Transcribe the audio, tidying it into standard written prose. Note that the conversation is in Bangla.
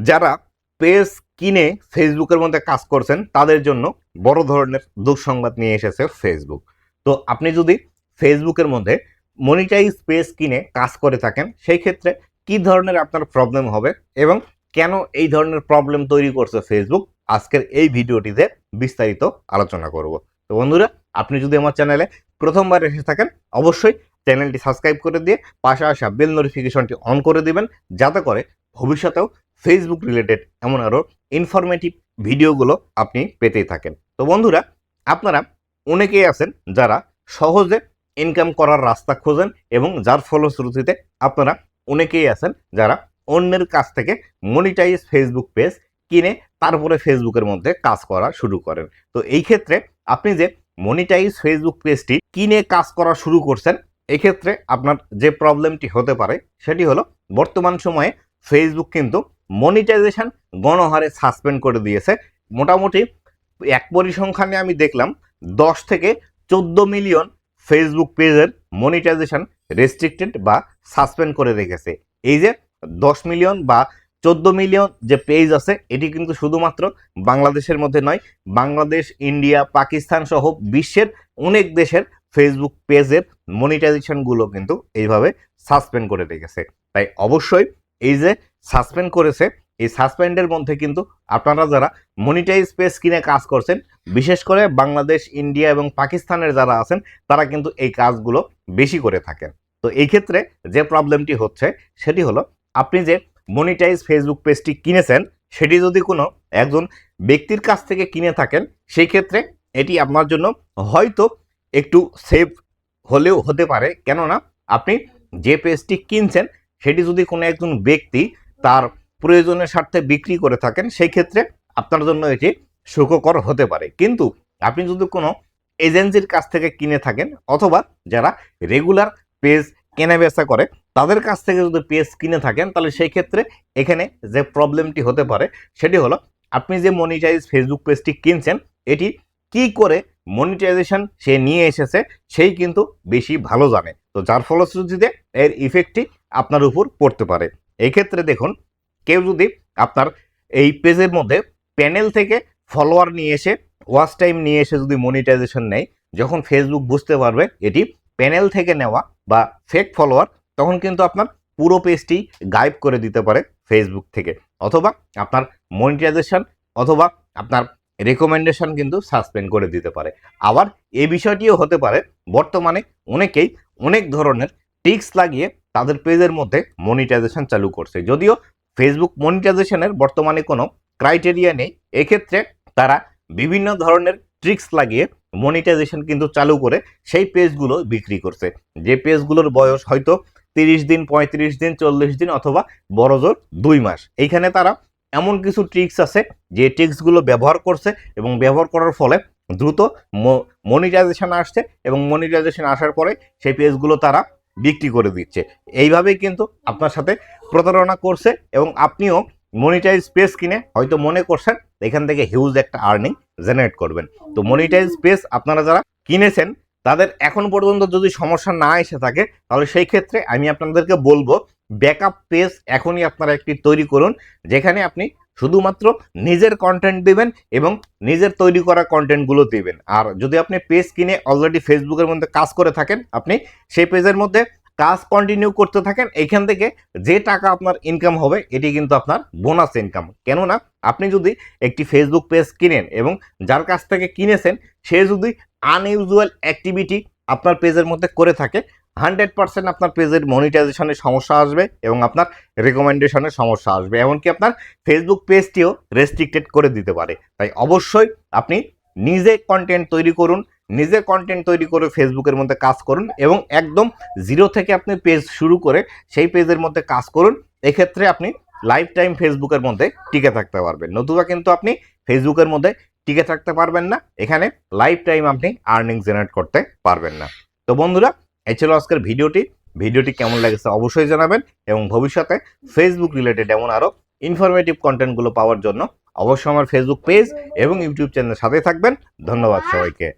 যারা পেজ কিনে ফেসবুকের মধ্যে কাজ করছেন তাদের জন্য বড় ধরনের দুঃসংবাদ নিয়ে এসেছে ফেসবুক। তো আপনি যদি ফেসবুকের মধ্যে মনিটাইজ পেজ কিনে কাজ করে থাকেন, সেই ক্ষেত্রে কি ধরনের আপনার প্রবলেম হবে এবং কেন এই ধরনের প্রবলেম তৈরি করছে ফেসবুক, আজকের এই ভিডিওটিতে বিস্তারিত আলোচনা করব। তো বন্ধুরা, আপনি যদি আমার চ্যানেলে প্রথমবার এসে থাকেন, অবশ্যই চ্যানেলটি সাবস্ক্রাইব করে দিয়ে পাশে আসা বেল নোটিফিকেশনটি অন করে দিবেন, যাতে করে ভবিষ্যতেও ফেসবুক রিলেটেড এমন আরও ইনফরমেটিভ ভিডিওগুলো আপনি পেতেই থাকেন। তো বন্ধুরা, আপনারা অনেকেই আছেন যারা সহজে ইনকাম করার রাস্তা খোঁজেন এবং যার ফলশ্রুতিতে আপনারা অনেকেই আছেন যারা অন্যের কাছ থেকে মনিটাইজ ফেসবুক পেজ কিনে তারপরে ফেসবুকের মধ্যে কাজ করা শুরু করেন। তো এই ক্ষেত্রে আপনি যে মনিটাইজ ফেসবুক পেজটি কিনে কাজ করা শুরু করছেন, এক্ষেত্রে আপনার যে প্রবলেমটি হতে পারে সেটি হলো, বর্তমান সময়ে ফেসবুক কিন্তু মনিটাইজেশন গণহারে সাসপেন্ড করে দিয়েছে। মোটামুটি এক পরিসংখ্যানে আমি দেখলাম 10 থেকে 14 মিলিয়ন ফেসবুক পেজের মনিটাইজেশন রেস্ট্রিক্টেড বা সাসপেন্ড করে রেখেছে। এই যে 10 মিলিয়ন বা 14 মিলিয়ন যে পেজ আছে, এটি কিন্তু শুধুমাত্র বাংলাদেশের মধ্যে নয়, বাংলাদেশ, ইন্ডিয়া, পাকিস্তান সহ বিশ্বের অনেক দেশের ফেসবুক পেজের মনিটাইজেশনগুলো কিন্তু এইভাবে সাসপেন্ড করে রেখেছে। তাই অবশ্যই এই যে সাসপেন্ড করেছে, এই সাসপেন্ডের মধ্যে কিন্তু আপনারা যারা মনিটাইজ পেজ কিনে কাজ করছেন, বিশেষ করে বাংলাদেশ, ইন্ডিয়া এবং পাকিস্তানের যারা আছেন, তারা কিন্তু এই কাজগুলো বেশি করে থাকেন। তো এই ক্ষেত্রে যে প্রবলেমটি হচ্ছে সেটি হলো, আপনি যে মনিটাইজ ফেসবুক পেজটি কিনেছেন, সেটি যদি কোনো একজন ব্যক্তির কাছ থেকে কিনে থাকেন, সেই ক্ষেত্রে এটি আপনার জন্য হয়তো একটু সেফ হলেও হতে পারে। কেননা আপনি যে পেজটি কিনছেন সেটি যদি কোনো একজন ব্যক্তি তার প্রয়োজনের স্বার্থে বিক্রি করে থাকেন, সেই ক্ষেত্রে আপনার জন্য এটি সুখকর হতে পারে। কিন্তু আপনি যদি কোনো এজেন্সির কাছ থেকে কিনে থাকেন, অথবা যারা রেগুলার পেজ কেনাবেচা করে তাদের কাছ থেকে যদি পেজ কিনে থাকেন, তাহলে সেই ক্ষেত্রে এখানে যে প্রবলেমটি হতে পারে সেটি হলো, আপনি যে মনিটাইজ ফেসবুক পেজটি কিনছেন, এটি কি করে মনিটাইজেশন সে নিয়ে এসেছে সেই কিন্তু বেশি ভালো জানে। তো যার ফলশ্রুতিতে এর ইফেক্টটি আপনার উপর পড়তে পারে। এক্ষেত্রে দেখুন, কেউ যদি আপনার এই পেজের মধ্যে প্যানেল থেকে ফলোয়ার নিয়ে এসে, ওয়াচ টাইম নিয়ে এসে যদি মনিটাইজেশন নেয়, যখন ফেসবুক বুঝতে পারবে এটি প্যানেল থেকে নেওয়া বা ফেক ফলোয়ার, তখন কিন্তু আপনার পুরো পেজটি গায়েব করে দিতে পারে ফেসবুক থেকে, অথবা আপনার মনিটাইজেশন অথবা আপনার রেকমেন্ডেশন কিন্তু সাসপেন্ড করে দিতে পারে। আবার এই বিষয়টিও হতে পারে, বর্তমানে অনেকেই অনেক ধরনের ট্রিক্স লাগিয়ে তাদের পেজের মধ্যে মনিটাইজেশন চালু করছে। যদিও ফেসবুক মনিটাইজেশনের বর্তমানে কোনো ক্রাইটেরিয়া নেই, এক্ষেত্রে তারা বিভিন্ন ধরনের ট্রিক্স লাগিয়ে মনিটাইজেশন কিন্তু চালু করে সেই পেজগুলো বিক্রি করছে, যে পেজগুলোর বয়স হয়তো 30 দিন, 35 দিন, 40 দিন অথবা বড়জোর 2 মাস। এইখানে তারা এমন কিছু ট্রিক্স আছে যে ট্রিক্সগুলো ব্যবহার করছে এবং ব্যবহার করার ফলে দ্রুত মনিটাইজেশন আসছে এবং মনিটাইজেশন আসার পরে সেই পেজগুলো তারা বিক্রি করে দিচ্ছে। এইভাবেই কিন্তু আপনার সাথে প্রতারণা করছে এবং আপনিও মনিটাইজ পেজ কিনে হয়তো মনে করছেন এখান থেকে হিউজ একটা আর্নিং জেনারেট করবেন। তো মনিটাইজ পেজ আপনারা যারা কিনেছেন, তাদের এখন পর্যন্ত যদি সমস্যা না এসে থাকে, তাহলে সেই ক্ষেত্রে আমি আপনাদেরকে বলবো, ব্যাকআপ পেজ এখনই আপনারা একটি তৈরি করুন, যেখানে আপনি শুধুমাত্র নিজের কন্টেন্ট দিবেন এবং নিজের তৈরি করা কন্টেন্টগুলো দিবেন। আর যদি আপনি পেজ কিনে অলরেডি ফেসবুকের মধ্যে কাজ করে থাকেন, আপনি সেই পেজের মধ্যে কাজ কন্টিনিউ করতে থাকেন। এইখান থেকে যে টাকা আপনার ইনকাম হবে, এটি কিন্তু আপনার বোনাস ইনকাম। কেননা আপনি যদি একটি ফেসবুক পেজ কিনেন এবং যার কাছ থেকে কিনেছেন সে যদি আনইউজুয়াল অ্যাক্টিভিটি আপনার পেজের মধ্যে করে থাকে, 100% আপনার পেজের মনিটাইজেশনের সমস্যা আসবে এবং আপনার রেকমেন্ডেশনের সমস্যা আসবে, এমনকি আপনার ফেসবুক পেজটিও রেস্ট্রিক্টেড করে দিতে পারে। তাই অবশ্যই আপনি নিজে কন্টেন্ট তৈরি করুন, নিজে কন্টেন্ট তৈরি করে ফেসবুকের মধ্যে কাজ করুন এবং একদম জিরো থেকে আপনি পেজ শুরু করে সেই পেজের মধ্যে কাজ করুন। এক্ষেত্রে আপনি লাইফ টাইম ফেসবুকের মধ্যে টিকে থাকতে পারবেন, নতুবা কিন্তু আপনি ফেসবুকের মধ্যে টিকে থাকতে পারবেন না, এখানে লাইফ টাইম আপনি আর্নিং জেনারেট করতে পারবেন না। তো বন্ধুরা, এই ছিল আজকের ভিডিওটি কেমন লেগেছে অবশ্যই জানাবেন এবং ভবিষ্যতে ফেসবুক রিলেটেড এমন আরও ইনফরমেটিভ কন্টেন্টগুলো পাওয়ার জন্য অবশ্যই আমার ফেসবুক পেজ এবং ইউটিউব চ্যানেলের সাথে থাকবেন। ধন্যবাদ সবাইকে।